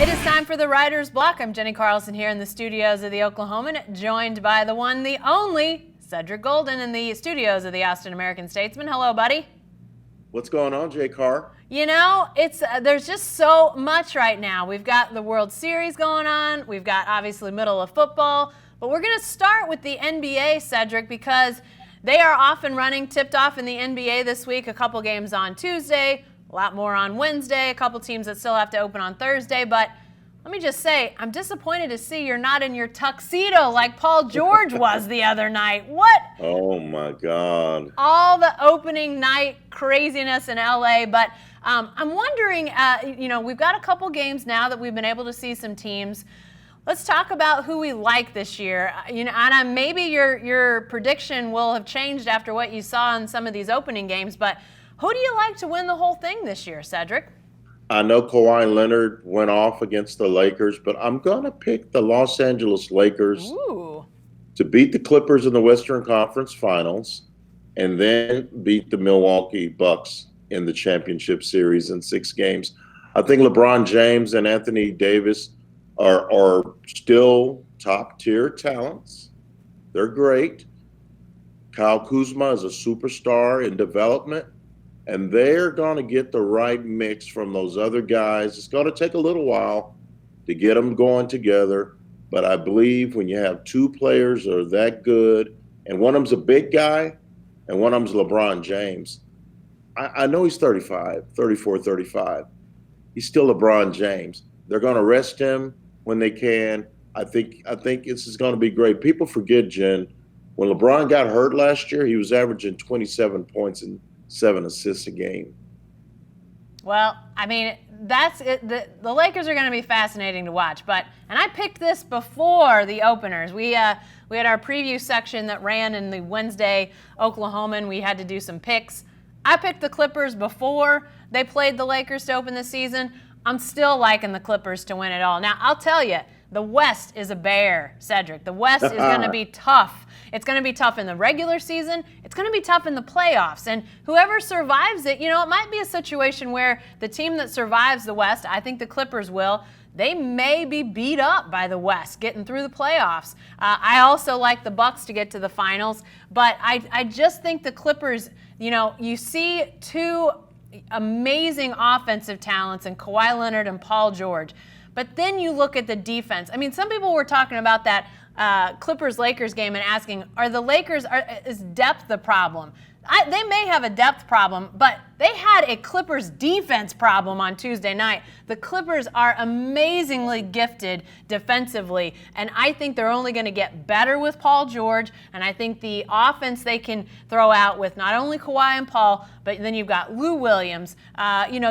It is time for the Writer's Block. I'm Jenni Carlson here in the studios of the Oklahoman, joined by the one, the only, Cedric Golden in the studios of the Austin American-Statesman. Hello, buddy. What's going on, Jay Carr? You know, there's just so much right now. We've got the World Series going on. We've got, obviously, middle of football. But we're going to start with the NBA, Cedric, because they are off and running, tipped off in the NBA this week. A couple games on Tuesday, a lot more on Wednesday, a couple teams that still have to open on Thursday. But let me just say, I'm disappointed to see you're not in your tuxedo like Paul George was the other night. What? Oh, my God. All the opening night craziness in LA. But I'm wondering, we've got a couple games now that we've been able to see some teams. Let's talk about who we like this year. And maybe your prediction will have changed after what you saw in some of these opening games. But who do you like to win the whole thing this year, Cedric? I know Kawhi Leonard went off against the Lakers, but I'm going to pick the Los Angeles Lakers to beat the Clippers in the Western Conference Finals and then beat the Milwaukee Bucks in the championship series in 6 games. I think LeBron James and Anthony Davis are still top-tier talents. They're great. Kyle Kuzma is a superstar in development. And they're going to get the right mix from those other guys. It's going to take a little while to get them going together. But I believe when you have 2 players that are that good, and one of them's a big guy, and one of them's LeBron James. I know he's 34, 35. He's still LeBron James. They're going to rest him when they can. I think this is going to be great. People forget, Jen, when LeBron got hurt last year, he was averaging 27 points and 7 assists a game. Well, I mean, that's it. The Lakers are going to be fascinating to watch. And I picked this before the openers. We had our preview section that ran in the Wednesday Oklahoman. We had to do some picks. I picked the Clippers before they played the Lakers to open the season. I'm still liking the Clippers to win it all. Now, I'll tell you, the West is a bear, Cedric. The West is going to be tough. It's going to be tough in the regular season. It's going to be tough in the playoffs. And whoever survives it, it might be a situation where the team that survives the West, I think the Clippers will, they may be beat up by the West getting through the playoffs. I also like the Bucks to get to the finals. But I just think the Clippers, you see 2 amazing offensive talents in Kawhi Leonard and Paul George. But then you look at the defense. I mean, some people were talking about that Clippers-Lakers game and asking, is depth the problem? They may have a depth problem, but they had a Clippers defense problem on Tuesday night. The Clippers are amazingly gifted defensively, and I think they're only going to get better with Paul George, and I think the offense they can throw out with not only Kawhi and Paul, but then you've got Lou Williams,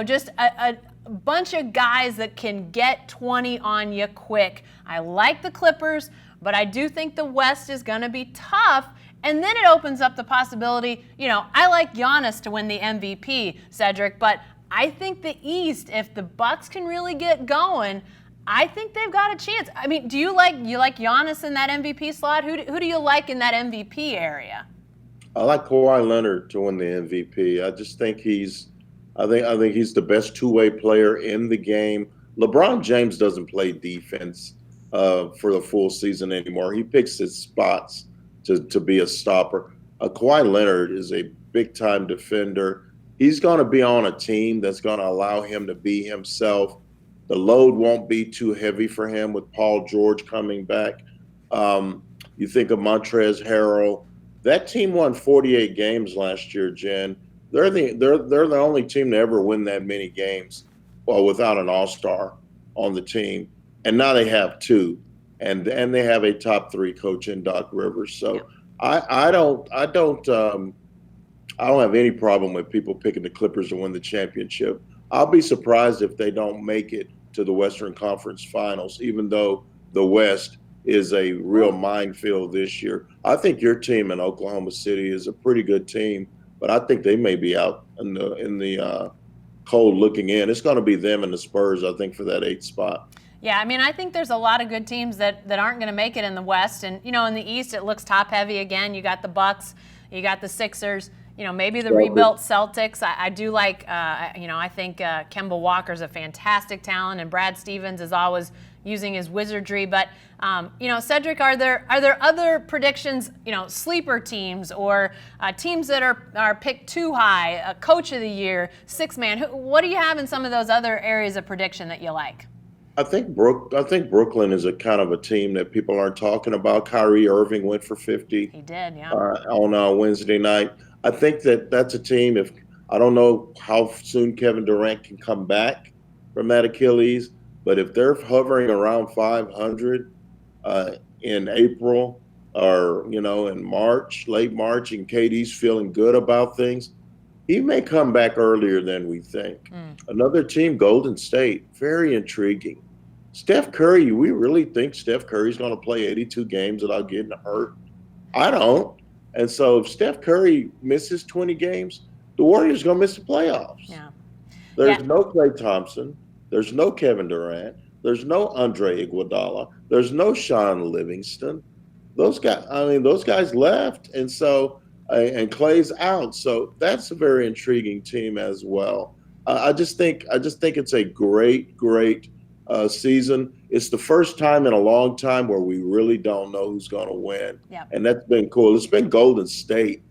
just a bunch of guys that can get 20 on you quick. I like the Clippers, but I do think the West is going to be tough. And then it opens up the possibility, I like Giannis to win the MVP, Cedric, but I think the East, if the Bucks can really get going, I think they've got a chance. I mean, do you like Giannis in that MVP slot? Who do you like in that MVP area? I like Kawhi Leonard to win the MVP. I just think I think he's the best 2-way player in the game. LeBron James doesn't play defense for the full season anymore. He picks his spots to be a stopper. Kawhi Leonard is a big-time defender. He's going to be on a team that's going to allow him to be himself. The load won't be too heavy for him with Paul George coming back. You think of Montrezl Harrell. That team won 48 games last year, Jen. They're the only team to ever win that many games, without an all-star on the team. And now they have 2, and they have a top 3 coach in Doc Rivers. So I don't have any problem with people picking the Clippers to win the championship. I'll be surprised if they don't make it to the Western Conference Finals, even though the West is a real minefield this year. I think your team in Oklahoma City is a pretty good team. But I think they may be out in the cold looking in. It's going to be them and the Spurs, I think, for that 8th spot. Yeah, I mean, I think there's a lot of good teams that aren't going to make it in the West. And, in the East, it looks top-heavy again. You got the Bucks. You got the Sixers. maybe the rebuilt Celtics. I do like, I think Kemba Walker's a fantastic talent, and Brad Stevens is always using his wizardry. But, Cedric, are there other predictions, sleeper teams or teams that are picked too high, coach of the year, sixth man? What do you have in some of those other areas of prediction that you like? I think Brooklyn is a kind of a team that people aren't talking about. Kyrie Irving went for 50. He did, yeah. On Wednesday night. I think that's a team. If I don't know how soon Kevin Durant can come back from that Achilles, but if they're hovering around 500 in April or in March, late March, and KD's feeling good about things, he may come back earlier than we think. Another team, Golden State, very intriguing. Steph Curry, we really think Steph Curry's going to play 82 games without getting hurt? I don't. And so if Steph Curry misses 20 games, the Warriors are going to miss the playoffs. Yeah. There's no Klay Thompson. There's no Kevin Durant. There's no Andre Iguodala. There's no Sean Livingston. Those guys left. And so, and Klay's out. So that's a very intriguing team as well. I just think it's a great season. It's the first time in a long time where we really don't know who's going to win. Yep. And that's been cool. It's been Golden State.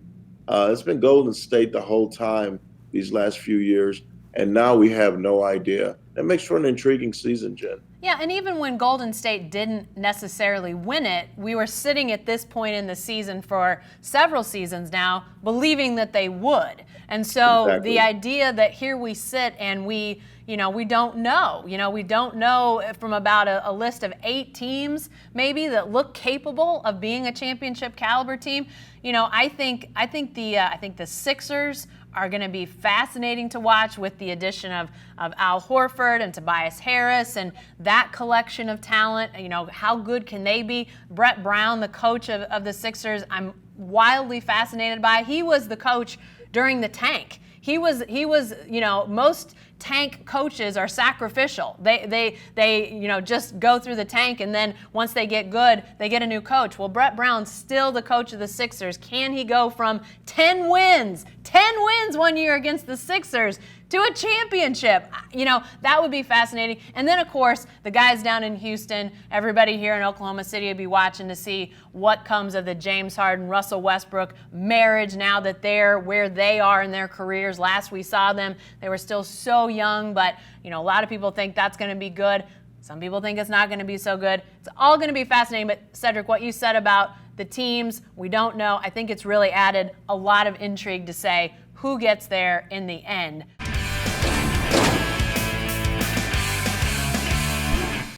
It's been Golden State the whole time these last few years. And now we have no idea. That makes for an intriguing season, Jen. Yeah, and even when Golden State didn't necessarily win it, we were sitting at this point in the season for several seasons now, believing that they would. And so Exactly. The idea that here we sit and we don't know. We don't know from about a list of 8 teams maybe that look capable of being a championship caliber team. I think the Sixers are going to be fascinating to watch with the addition of Al Horford and Tobias Harris and that collection of talent. How good can they be? Brett Brown, the coach of the Sixers, I'm wildly fascinated by. He was the coach during the tank. He was, most tank coaches are sacrificial. They just go through the tank, and then once they get good, they get a new coach. Well, Brett Brown's still the coach of the Sixers. Can he go from 10 wins 1 year against the Sixers to a championship? That would be fascinating. And then, of course, the guys down in Houston, everybody here in Oklahoma City will be watching to see what comes of the James Harden, Russell Westbrook marriage now that they're where they are in their careers. Last we saw them, they were still so young, but, a lot of people think that's going to be good. Some people think it's not going to be so good. It's all going to be fascinating. But, Cedric, what you said about the teams, we don't know. I think it's really added a lot of intrigue to say who gets there in the end.